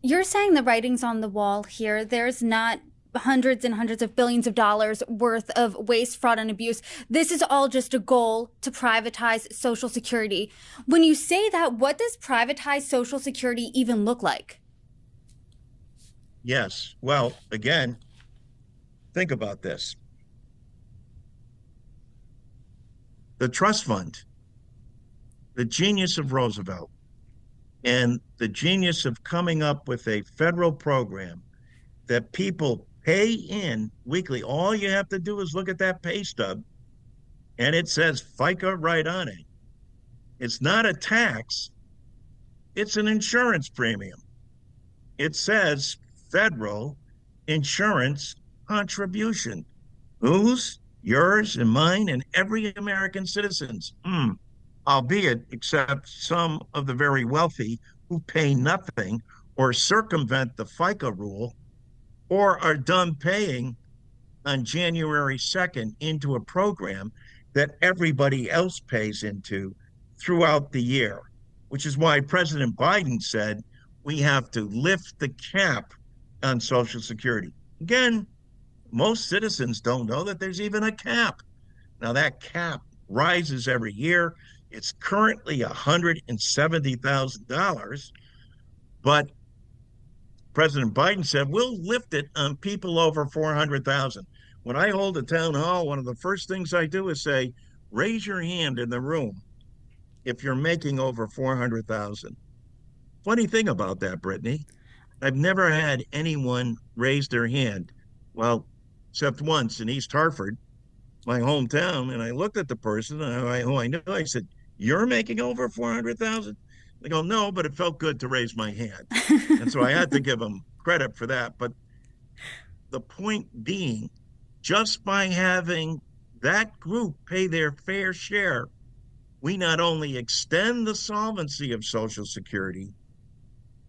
You're saying the writing's on the wall here. There's not hundreds and hundreds of billions of dollars worth of waste, fraud, and abuse. This is all just a goal to privatize Social Security. When you say that, what does privatized Social Security even look like? Yes. Well, again, think about this. The trust fund, the genius of Roosevelt, and the genius of coming up with a federal program that people pay in weekly. All you have to do is look at that pay stub and it says FICA right on it. It's not a tax, it's an insurance premium. It says federal insurance contribution. Whose? Yours and mine and every American citizen's. Albeit except some of the very wealthy who pay nothing or circumvent the FICA rule or are done paying on January 2nd into a program that everybody else pays into throughout the year, which is why President Biden said we have to lift the cap on Social Security. Again, most citizens don't know that there's even a cap. Now, that cap rises every year. It's currently $170,000, but President Biden said we'll lift it on people over 400,000. When I hold a town hall, one of the first things I do is say, raise your hand in the room if you're making over 400,000. Funny thing about that, Brittany, I've never had anyone raise their hand. Well, except once in East Hartford, my hometown, and I looked at the person who I knew. I said, "You're making over 400,000?" They go, "No, but it felt good to raise my hand," and so I had to give them credit for that. But the point being, just by having that group pay their fair share, we not only extend the solvency of Social Security,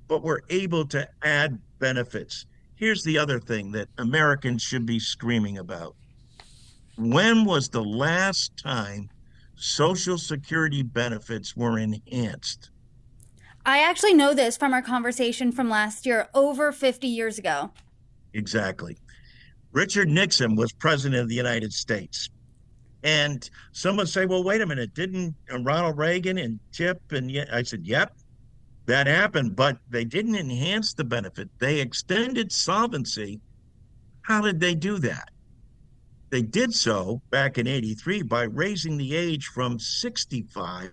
but we're able to add benefits. Here's the other thing that Americans should be screaming about. When was the last time Social Security benefits were enhanced? I actually know this from our conversation from last year, over 50 years ago. Exactly. Richard Nixon was president of the United States. And someone say, well, wait a minute, didn't Ronald Reagan and Tip and I said, yep, that happened, but they didn't enhance the benefit. They extended solvency. How did they do that? They did so back in 83 by raising the age from 65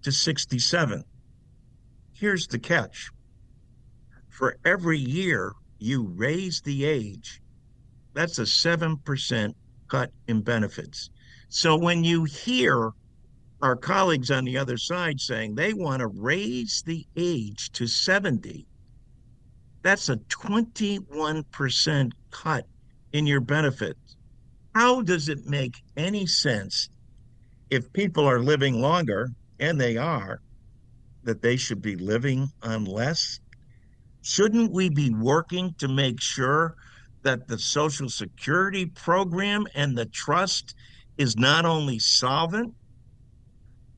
to 67. Here's the catch. For every year you raise the age, that's a 7% cut in benefits. So when you hear our colleagues on the other side saying they want to raise the age to 70, that's a 21% cut in your benefits. How does it make any sense if people are living longer, and they are, that they should be living on less? Shouldn't we be working to make sure that the Social Security program and the trust is not only solvent,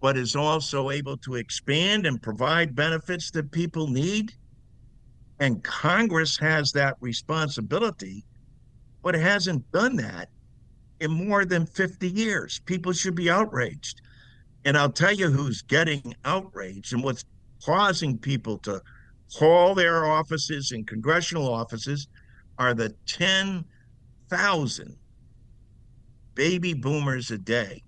but is also able to expand and provide benefits that people need? And Congress has that responsibility, but it hasn't done that in more than 50 years. People should be outraged. And I'll tell you who's getting outraged and what's causing people to call their offices and congressional offices are the 10,000 baby boomers a day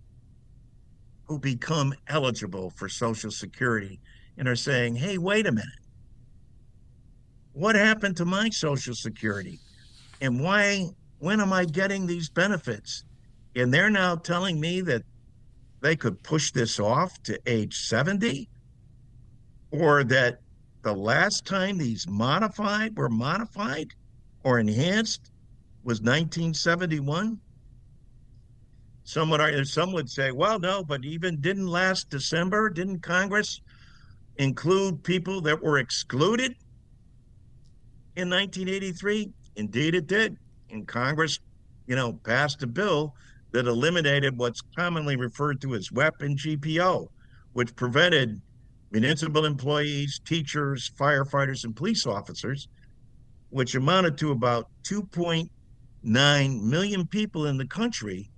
who become eligible for Social Security and are saying, hey, wait a minute. What happened to my Social Security? And when am I getting these benefits? And they're now telling me that they could push this off to age 70, or that the last time these were modified or enhanced was 1971. Some would say, well, no, but even didn't last December, didn't Congress include people that were excluded in 1983? Indeed, it did. And Congress, passed a bill that eliminated what's commonly referred to as weapon GPO, which prevented municipal employees, teachers, firefighters, and police officers, which amounted to about 2.9 million people in the country,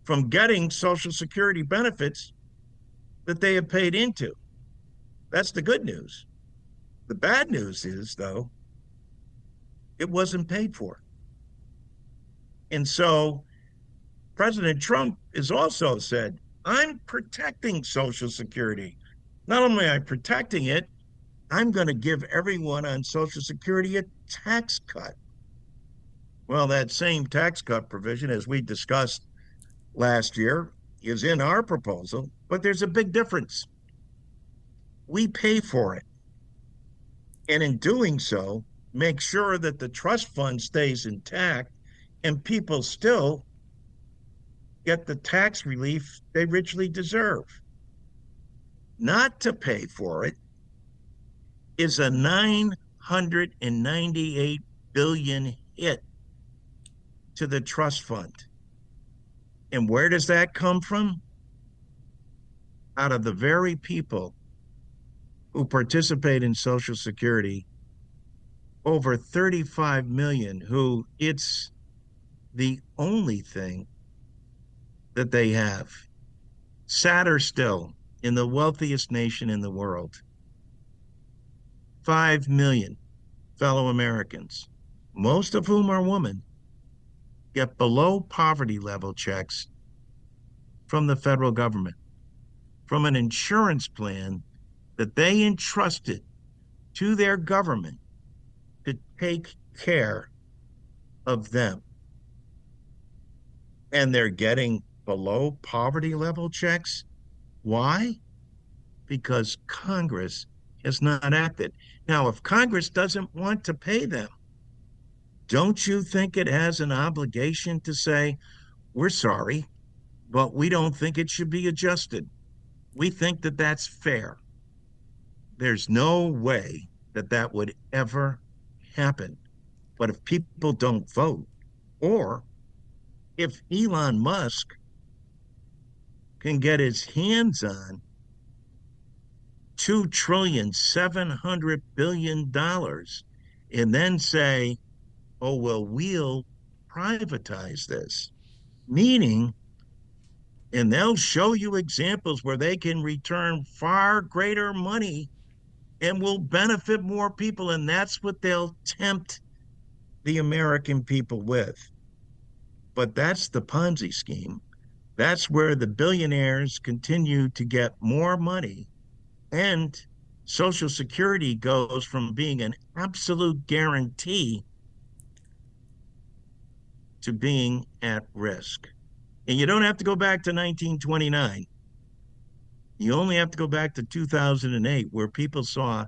from getting Social Security benefits that they have paid into. That's the good news. The bad news is, though, it wasn't paid for. And so President Trump has also said, I'm protecting Social Security. Not only am I protecting it, I'm going to give everyone on Social Security a tax cut. Well, that same tax cut provision, as we discussed last year, is in our proposal, but there's a big difference. We pay for it. And in doing so, make sure that the trust fund stays intact and people still get the tax relief they richly deserve. Not to pay for it is a 998 billion hit to the trust fund. And where does that come from? Out of the very people who participate in Social Security, over 35 million who it's the only thing that they have. Sadder still, in the wealthiest nation in the world, 5 million fellow Americans, most of whom are women, get below poverty level checks from the federal government, from an insurance plan that they entrusted to their government to take care of them. And they're getting below poverty level checks. Why? Because Congress has not acted. Now, if Congress doesn't want to pay them, don't you think it has an obligation to say, we're sorry, but we don't think it should be adjusted? We think that that's fair. There's no way that that would ever happen. But if people don't vote, or if Elon Musk can get his hands on $2,700,000,000,000 and then say, oh, well, we'll privatize this, meaning, and they'll show you examples where they can return far greater money and will benefit more people. And that's what they'll tempt the American people with. But that's the Ponzi scheme. That's where the billionaires continue to get more money. And Social Security goes from being an absolute guarantee to being at risk. And you don't have to go back to 1929. You only have to go back to 2008, where people saw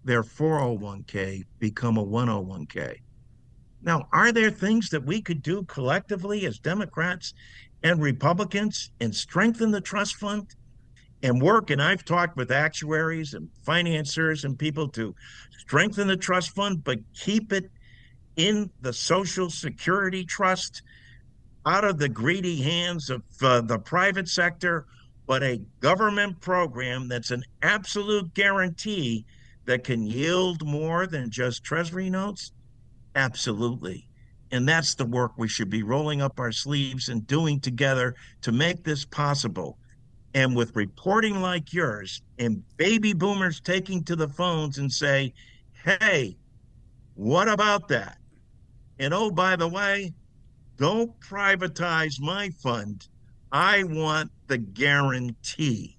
their 401k become a 101k. Now, are there things that we could do collectively as Democrats and Republicans and strengthen the trust fund and work? And I've talked with actuaries and financiers and people to strengthen the trust fund, but keep it in the Social Security trust, out of the greedy hands of the private sector, but a government program that's an absolute guarantee that can yield more than just Treasury notes? Absolutely. And that's the work we should be rolling up our sleeves and doing together to make this possible. And with reporting like yours and baby boomers taking to the phones and say, hey, what about that? And oh, by the way, don't privatize my fund. I want the guarantee.